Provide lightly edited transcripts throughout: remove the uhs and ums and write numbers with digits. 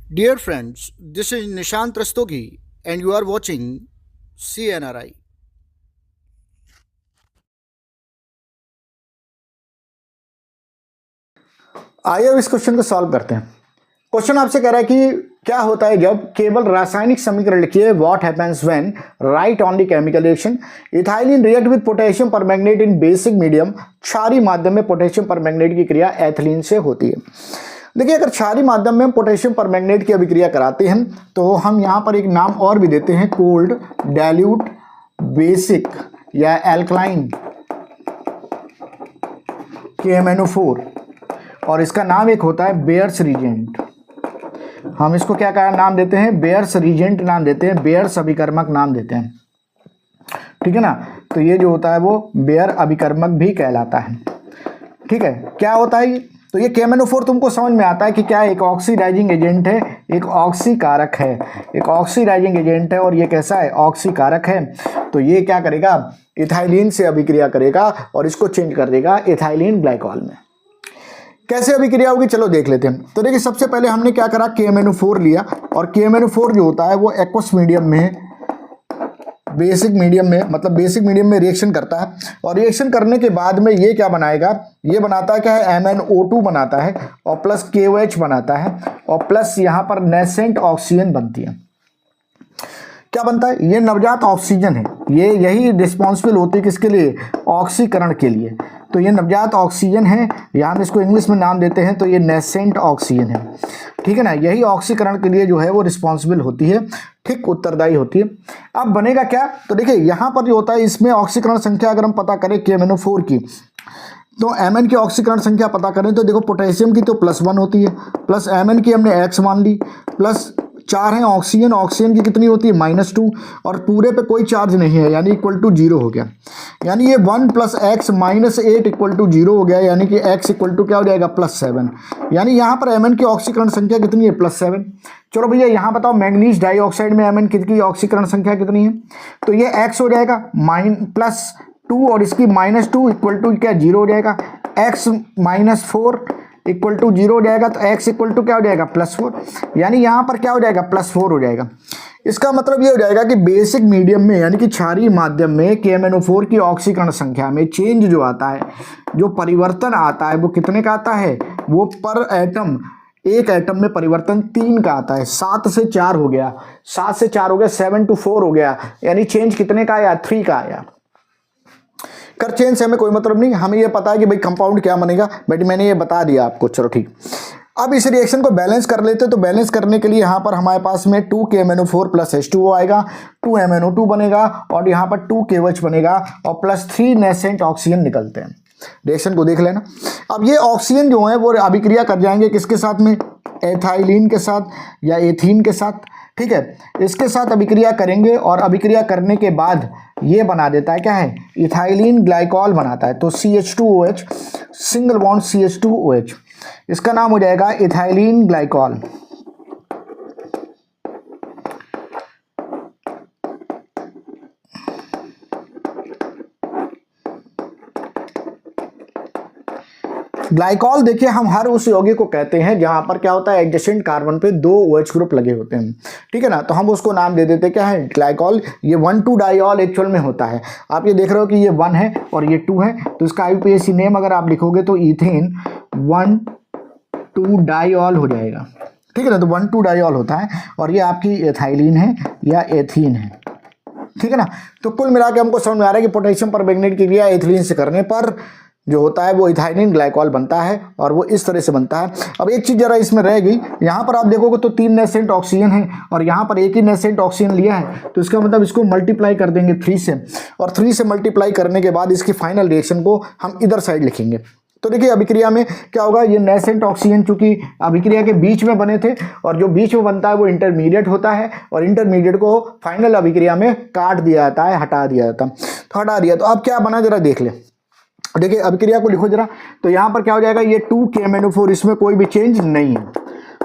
Dear friends, this is Nishant Rastogi and you are watching CNRI. आइए अब इस question को सॉल्व करते हैं। क्वेश्चन आपसे कह रहा है कि क्या होता है जब केवल रासायनिक समीकरण लिखिए। What happens when right only chemical reaction. Ethylene react with potassium permanganate in basic medium. क्षारीय माध्यम में पोटेशियम परमैंगनेट की क्रिया एथिलीन से होती है। देखिए, अगर क्षारीय माध्यम में हम पोटेशियम परमैंगनेट की अभिक्रिया कराते हैं तो हम यहाँ पर एक नाम और भी देते हैं, कोल्ड डाइल्यूट बेसिक या एल्कलाइन KMnO4, और इसका नाम एक होता है बेयर्स रीजेंट। हम इसको क्या नाम देते हैं? बेयर्स रीजेंट नाम देते हैं, बेयर्स अभिकर्मक नाम देते हैं। ठीक है ना। तो ये जो होता है वो बेयर अभिकर्मक भी कहलाता है। ठीक है, क्या होता है ये? तो ये KMnO4 तुमको समझ में आता है कि क्या एक ऑक्सीडाइजिंग एजेंट है, एक ऑक्सीकारक है। एक ऑक्सीडाइजिंग एजेंट है और ये कैसा है? ऑक्सीकारक है। तो ये क्या करेगा? इथाइलिन से अभिक्रिया करेगा और इसको चेंज कर देगा इथाइलिन ग्लाइकॉल में। कैसे अभिक्रिया होगी चलो देख लेते हैं। तो देखिए, सबसे पहले हमने क्या करा, KMnO4 लिया और KMnO4 जो होता है वो एक्वस मीडियम में, बेसिक मीडियम में, मतलब बेसिक मीडियम में रिएक्शन करता है। और रिएक्शन करने के बाद में ये क्या बनाएगा? ये बनाता है क्या है? MnO2 बनाता है और प्लस KOH बनाता है और प्लस यहाँ पर नेसेंट ऑक्सीजन बनती है। क्या बनता है? ये नवजात ऑक्सीजन है। ये यही रिस्पॉन्सिबल होती है किसके लिए? ऑक्सीकरण के लिए। तो ये नवजात ऑक्सीजन है, यहाँ हम इसको इंग्लिश में नाम देते हैं, तो ये नेसेंट ऑक्सीजन है। ठीक है ना। यही ऑक्सीकरण के लिए जो है वो रिस्पॉन्सिबल होती है, ठीक, उत्तरदायी होती है। अब बनेगा क्या? तो देखिए, यहाँ पर जो होता है इसमें ऑक्सीकरण संख्या अगर हम पता करें KMnO4 की, तो Mn की ऑक्सीकरण संख्या पता करें तो देखो, पोटेशियम की तो +1 होती है, प्लस Mn की हमने x मान ली, प्लस 4 है ऑक्सीजन, ऑक्सीजन की कितनी होती है? -2, और पूरे पे कोई चार्ज नहीं है यानी = 0 हो गया। यानी ये 1 + x - 8 = 0 हो गया, यानी कि x = क्या हो जाएगा? +7। यानी यहाँ पर Mn की ऑक्सीकरण संख्या कितनी है? +7। चलो भैया, यहाँ बताओ मैग्नीज डाइऑक्साइड में Mn की ऑक्सीकरण संख्या कितनी है? तो ये x हो जाएगा +2 और इसकी -2 = क्या? 0 हो जाएगा। x - 4 = 0 हो जाएगा, तो x = क्या हो जाएगा? +4। यानी यहाँ पर क्या हो जाएगा? +4 हो जाएगा। इसका मतलब ये हो जाएगा कि बेसिक मीडियम में यानी कि क्षारीय माध्यम में KMnO4 की ऑक्सीकरण संख्या में चेंज जो आता है, जो परिवर्तन आता है, वो कितने का आता है? वो पर एटम, एक एटम में परिवर्तन 3 का आता है। 7 से 4 हो गया, 7 से 4 हो गया, 7 to 4 हो गया, यानी चेंज कितने का आया? 3 का आया। कर चेंज से हमें कोई मतलब नहीं, हमें ये पता है कि भाई कंपाउंड क्या बनेगा, बट मैंने ये बता दिया आपको। चलो ठीक, अब इस रिएक्शन को बैलेंस कर लेते हैं। तो बैलेंस करने के लिए यहाँ पर हमारे पास में 2 KMnO4 + H2O आएगा, 2 MnO2 बनेगा और यहाँ पर 2 KOH बनेगा और +3 नेसेंट ऑक्सीजन निकलते हैं। रिएक्शन को देख लेना। अब ये ऑक्सीजन जो है वो अभिक्रिया कर जाएंगे किसके साथ में? एथाइलिन के साथ या एथीन के साथ। ठीक है, इसके साथ अभिक्रिया करेंगे और अभिक्रिया करने के बाद ये बना देता है क्या है? इथाइलिन ग्लाइकॉल बनाता है। तो CH2OH, सिंगल बॉन्ड CH2OH, इसका नाम हो जाएगा इथाइलिन ग्लाइकॉल। ग्लाइकॉल देखिए, हम हर उस यौगिक को कहते हैं जहां पर क्या होता है? एडजेसेंट कार्बन पे 2 OH ग्रुप लगे होते हैं। ठीक है ना। तो हम उसको नाम दे देते हैं क्या है? ग्लाइकॉल। ये 1,2-डाइऑल एक्चुअल में होता है। आप ये देख रहे हो कि ये 1 है और ये 2 है, तो इसका IUPAC नेम अगर आप लिखोगे तो ईथेन 1,2-डाइऑल हो जाएगा। ठीक है ना। तो 1,2-डाइऑल होता है और ये आपकी एथाइलिन है या एथीन है। ठीक है ना। तो कुल मिला के हमको समझ में आ रहा है कि पोटेशियम परमैंगनेट की क्रिया एथिलीन से करने पर जो होता है वो इथाइलिन ग्लाइकॉल बनता है और वो इस तरह से बनता है। अब एक चीज़ जरा इसमें रह गई, यहाँ पर आप देखोगे तो 3 नेसेंट ऑक्सीजन है और यहाँ पर एक ही नेसेंट ऑक्सीजन लिया है, तो इसका मतलब इसको मल्टीप्लाई कर देंगे 3 से, और 3 से मल्टीप्लाई करने के बाद इसकी फाइनल रिएक्शन को हम इधर साइड लिखेंगे। तो देखिए, अभिक्रिया में क्या होगा? ये नेसेंट ऑक्सीजन चूंकि अभिक्रिया के बीच में बने थे और जो बीच में बनता है वो इंटरमीडिएट होता है और इंटरमीडिएट को फाइनल अभिक्रिया में काट दिया जाता है, हटा दिया जाता है। तो हटा दिया, तो अब क्या बना जरा देख ले। देखिए, अभिक्रिया को लिखो जरा। तो यहाँ पर क्या हो जाएगा? ये 2 KMnO4, इसमें कोई भी चेंज नहीं है,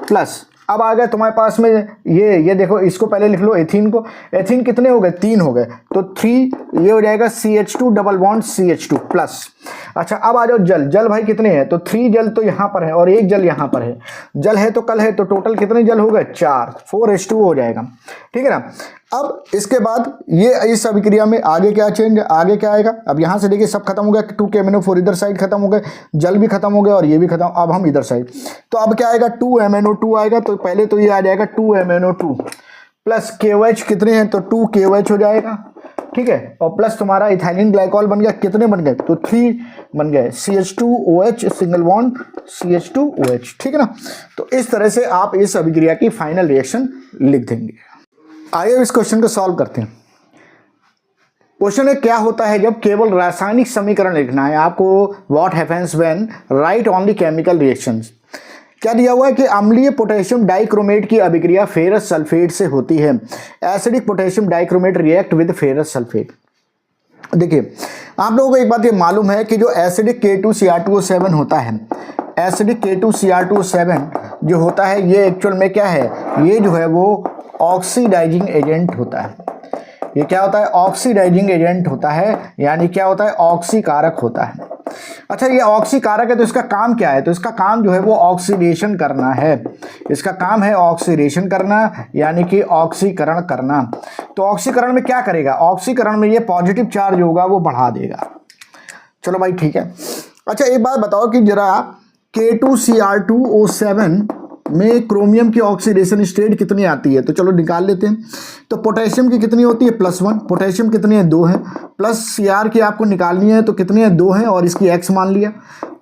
प्लस अब आ गया तुम्हारे पास में ये देखो, इसको पहले लिख लो एथीन को। एथीन कितने हो गए? 3 हो गए, तो 3 ये हो जाएगा CH2 double bond CH2 plus. अच्छा अब आ जाओ जल। जल भाई कितने हैं, तो 3 जल तो यहाँ पर है और 1 जल यहाँ पर है। जल है तो कल है, तो टोटल कितने जल हो गए, 4, 4h2 हो जाएगा। ठीक है ना। अब इसके बाद ये इस अभिक्रिया में आगे क्या चेंज, आगे क्या आएगा, अब यहाँ से देखिए सब खत्म हो गया, 2KMnO4 इधर साइड खत्म हो गए, जल भी खत्म हो गया और ये भी खत्म। अब हम इधर साइड, तो अब क्या आएगा, 2MnO2 आएगा। तो पहले तो ये आ जाएगा 2MnO2 प्लस KOH कितने हैं, तो 2KOH हो जाएगा। ठीक है, और प्लस तुम्हारा इथाइलिन ग्लाइकॉल बन गया, कितने बन गए, तो 3 बन गए, CH2OH सिंगल बॉन्ड CH2OH। ठीक है ना। तो इस तरह से आप इस अभिक्रिया की फाइनल रिएक्शन लिख देंगे। आइए इस क्वेश्चन को सॉल्व करते हैं। क्वेश्चन में क्या होता है जब केवल रासायनिक समीकरण लिखना है आपको, what happens when right only chemical reactions. क्या दिया हुआ है कि अम्लीय पोटेशियम डाइक्रोमेट की अभिक्रिया फेरस सल्फेट से होती है। Acidic potassium dichromate react with ferrous sulphate. देखिए आप लोगों को एक बात ये मालूम है कि जो एसिडिक K2Cr2O7 होता है, एसिडिक K2Cr2O7 जो होता है ये एक्चुअल में क्या है, ये जो है वो ऑक्सीडाइजिंग एजेंट होता है। ये क्या होता है, ऑक्सीडाइजिंग एजेंट होता है, यानी क्या होता है, ऑक्सीकारक होता है। अच्छा ये ऑक्सीकारक है तो इसका काम क्या है, तो इसका काम जो है वो ऑक्सीडेशन करना है। इसका काम है ऑक्सीडेशन करना, यानी कि ऑक्सीकरण करना। तो ऑक्सीकरण में क्या करेगा, ऑक्सीकरण में ये पॉजिटिव चार्ज होगा वो बढ़ा देगा। चलो भाई ठीक है। अच्छा एक बात बताओ कि जरा K2Cr2O7 में क्रोमियम की ऑक्सीडेशन स्टेट कितनी आती है, तो चलो निकाल लेते हैं। तो पोटेशियम की कितनी होती है, +1। पोटेशियम कितनी है, 2 है। प्लस Cr की आपको निकालनी है तो कितनी है, 2 है और इसकी x मान लिया।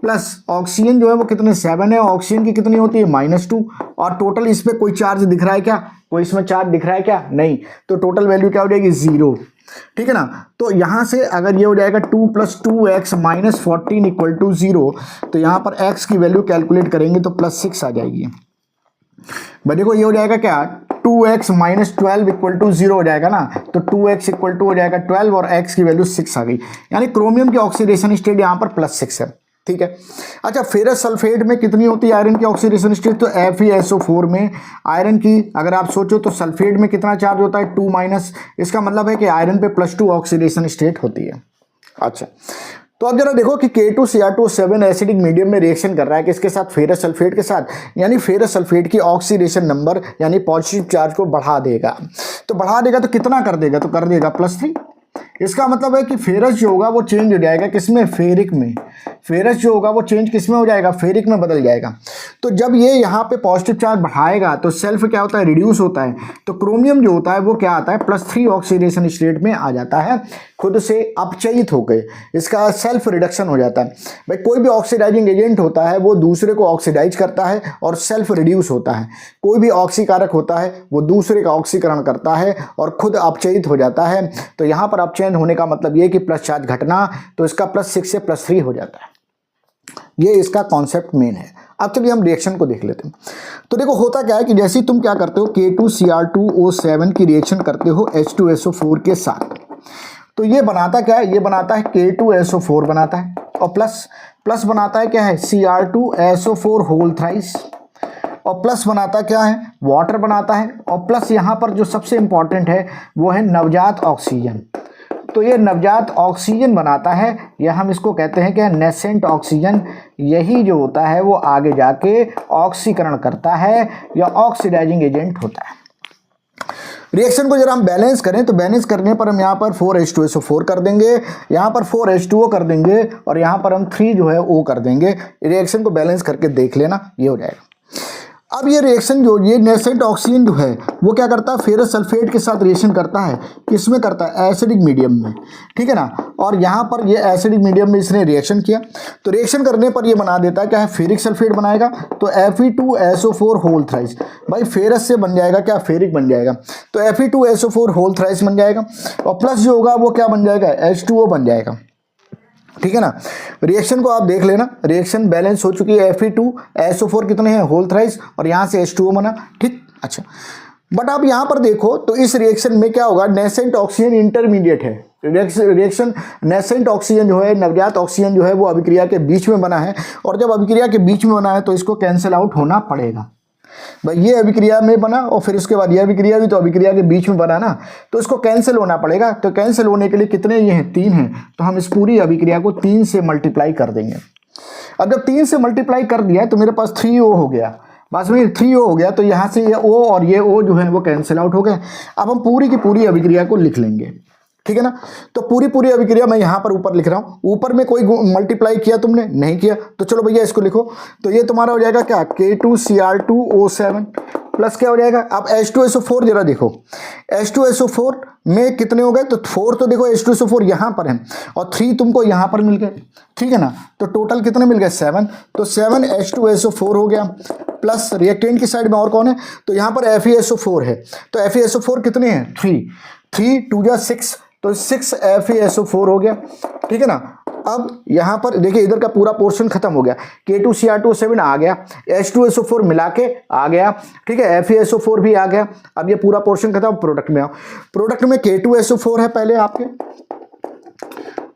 प्लस ऑक्सीजन जो है वो कितने, 7 है। ऑक्सीजन की कितनी होती है, -2। और टोटल इस पर कोई चार्ज दिख रहा है क्या, कोई इसमें चार्ज दिख रहा है क्या, नहीं। तो टोटल वैल्यू क्या हो जाएगी, 0। ठीक है ना। तो यहाँ से अगर ये हो जाएगा 2 + 2x - 14 = 0, तो यहाँ पर x की वैल्यू कैलकुलेट करेंगे तो +6 आ जाएगी। भाई देखो ये हो जाएगा क्या, 2x - 12 = 0 हो जाएगा ना। तो 2x = हो जाएगा 12 और x की वैल्यू 6 आ गई, यानी क्रोमियम की ऑक्सीडेशन स्टेट यहाँ पर +6 है। ठीक है। अच्छा फेरस सल्फेट में कितनी होती है आयरन की ऑक्सीडेशन स्टेट, तो FeSO4 में आयरन की अगर आप सोचो तो सल्फेट में कितना चार्ज होता है, 2-। इसका मतलब है कि आयरन पे +2 ऑक्सीडेशन स्टेट होती है। अच्छा तो अब जरा देखो कि K2Cr2O7 एसिडिक मीडियम में रिएक्शन कर रहा है किसके साथ, फेरस सल्फेट के साथ, यानी फेरस सल्फेट की ऑक्सीडेशन नंबर यानी पॉजिटिव चार्ज को बढ़ा देगा। तो बढ़ा देगा तो कितना कर देगा, तो कर देगा +3। इसका मतलब है कि फेरस जो होगा वो चेंज हो जाएगा किसमें, फेरिक में। फेरस जो होगा वो चेंज किसमें हो जाएगा, फेरिक में बदल जाएगा। तो जब ये यहाँ पे पॉजिटिव चार्ज बढ़ाएगा तो सेल्फ क्या होता है, रिड्यूस होता है। तो क्रोमियम जो होता है वो क्या आता है, +3 ऑक्सीडेशन स्टेट में आ जाता है, खुद से अपचयित होकर इसका सेल्फ रिडक्शन हो जाता है। भाई कोई भी ऑक्सीडाइजिंग एजेंट होता है वो दूसरे को ऑक्सीडाइज करता है और सेल्फ रिड्यूस होता है। कोई भी ऑक्सीकारक होता है वो दूसरे का ऑक्सीकरण करता है और खुद अपचयित हो जाता है। तो यहाँ पर अपचयन होने का मतलब ये कि प्लस चार्ज घटना, तो इसका +6 से +3 हो जाता है। ये इसका कॉन्सेप्ट मेन है। अब चलिए हम रिएक्शन को देख लेते हैं। तो देखो होता क्या है कि जैसे ही तुम क्या करते हो, K2Cr2O7 की रिएक्शन करते हो H2SO4 के साथ, तो ये बनाता क्या है, ये बनाता है K2SO4 बनाता है और प्लस बनाता है क्या है, Cr2SO4 होल थ्राइस, और प्लस बनाता क्या है, वाटर बनाता है, और प्लस यहाँ पर जो सबसे इंपॉर्टेंट है वो है नवजात ऑक्सीजन। तो ये नवजात ऑक्सीजन बनाता है, या हम इसको कहते हैं क्या, नेसेंट ऑक्सीजन। यही जो होता है वो आगे जाके ऑक्सीकरण करता है या ऑक्सीडाइजिंग एजेंट होता है। रिएक्शन को जरा हम बैलेंस करें तो बैलेंस करने पर हम यहाँ पर 4H2SO4 कर देंगे, यहाँ पर 4H2O कर देंगे और यहाँ पर हम 3 जो है O कर देंगे। रिएक्शन को बैलेंस करके देख लेना, ये हो जाएगा। अब ये रिएक्शन जो ये नेसेंट ऑक्सीजन जो है वो क्या करता है, फेरस सल्फेट के साथ रिएक्शन करता है, किसमें करता है, एसिडिक मीडियम में। ठीक है ना। और यहाँ पर ये एसिडिक मीडियम में इसने रिएक्शन किया, तो रिएक्शन करने पर ये बना देता है क्या है, फेरिक सल्फेट बनाएगा। तो Fe2SO4 होल थ्राइस, भाई फेरस से बन जाएगा क्या, फेरिक बन जाएगा। तो Fe2SO4 होल थ्राइस बन जाएगा, और प्लस जो होगा वो क्या बन जाएगा, H2O बन जाएगा। ठीक है ना। रिएक्शन को आप देख लेना, रिएक्शन बैलेंस हो चुकी है। Fe2SO4 कितने हैं, होल थ्राइस, और यहाँ से H2O बना। ठीक, अच्छा बट आप यहाँ पर देखो तो इस रिएक्शन में क्या होगा, नेसेंट ऑक्सीजन इंटरमीडिएट है। रिएक्शन नेसेंट ऑक्सीजन जो है, नवजात ऑक्सीजन जो है वो अभिक्रिया के बीच में बना है, और जब अभिक्रिया के बीच में बना है तो इसको कैंसिल आउट होना पड़ेगा। भाई ये अभिक्रिया में बना और फिर उसके बाद ये अभिक्रिया भी, तो अभिक्रिया के बीच में बना ना, तो इसको कैंसिल होना पड़ेगा। तो कैंसिल होने के लिए कितने ये हैं, 3 हैं, तो हम इस पूरी अभिक्रिया को 3 से मल्टीप्लाई कर देंगे। अब जब 3 से मल्टीप्लाई कर दिया तो मेरे पास 3O हो गया, बस में 3O हो गया, तो यहाँ से ये O और ये O जो है वो कैंसिल आउट हो गए। अब हम पूरी की पूरी अभिक्रिया को लिख लेंगे, ठीक है ना। तो पूरी अभिक्रिया मैं यहाँ पर ऊपर लिख रहा हूँ। ऊपर में कोई मल्टीप्लाई किया तुमने, नहीं किया, तो चलो भैया इसको लिखो। तो ये तुम्हारा हो जाएगा क्या, K2Cr2O7 प्लस क्या हो जाएगा, अब H2SO4 जरा देखो, H2SO4 में कितने हो गए, तो 4 तो देखो H2SO4 यहाँ पर है और 3 तुमको यहाँ पर मिल गए, ठीक है ना। तो टोटल कितने मिल गए, 7, तो 7 H2SO4 हो गया। प्लस रिएक्टेंट की साइड में और कौन है, तो यहाँ पर FeSO4 है, तो FeSO4 कितने हैं, 3 2 जा 6, तो 6 FeSO4 हो गया, ठीक है ना। अब यहाँ पर देखिए इधर का पूरा पोर्शन खत्म हो गया, K2Cr2O7 आ गया, H2SO4 मिला के आ गया, ठीक है, FeSO4 भी आ गया। अब ये पूरा पोर्शन खत्म, प्रोडक्ट में आओ। प्रोडक्ट में K2SO4 है पहले आपके,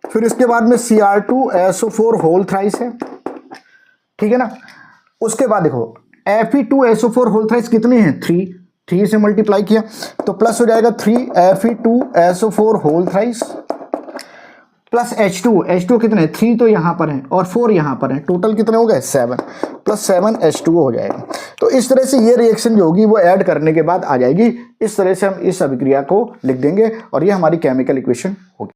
फिर इसके बाद में Cr2SO4 होल थ्राइस है, ठीक है ना। उसके बाद देखो Fe2SO4 होल थ्राइस कितने हैं, 3 से मल्टीप्लाई किया तो प्लस हो जाएगा 3 Fe2SO4 whole thrice plus H2 कितने, 3 तो यहाँ पर हैं और 4 यहाँ पर हैं, टोटल कितने हो गए, 7 प्लस 7 H2O हो जाएगा। तो इस तरह से ये रिएक्शन जो होगी वो ऐड करने के बाद आ जाएगी। इस तरह से हम इस अभिक्रिया को लिख देंगे और ये हमारी केमिकल इक्वेशन होगी।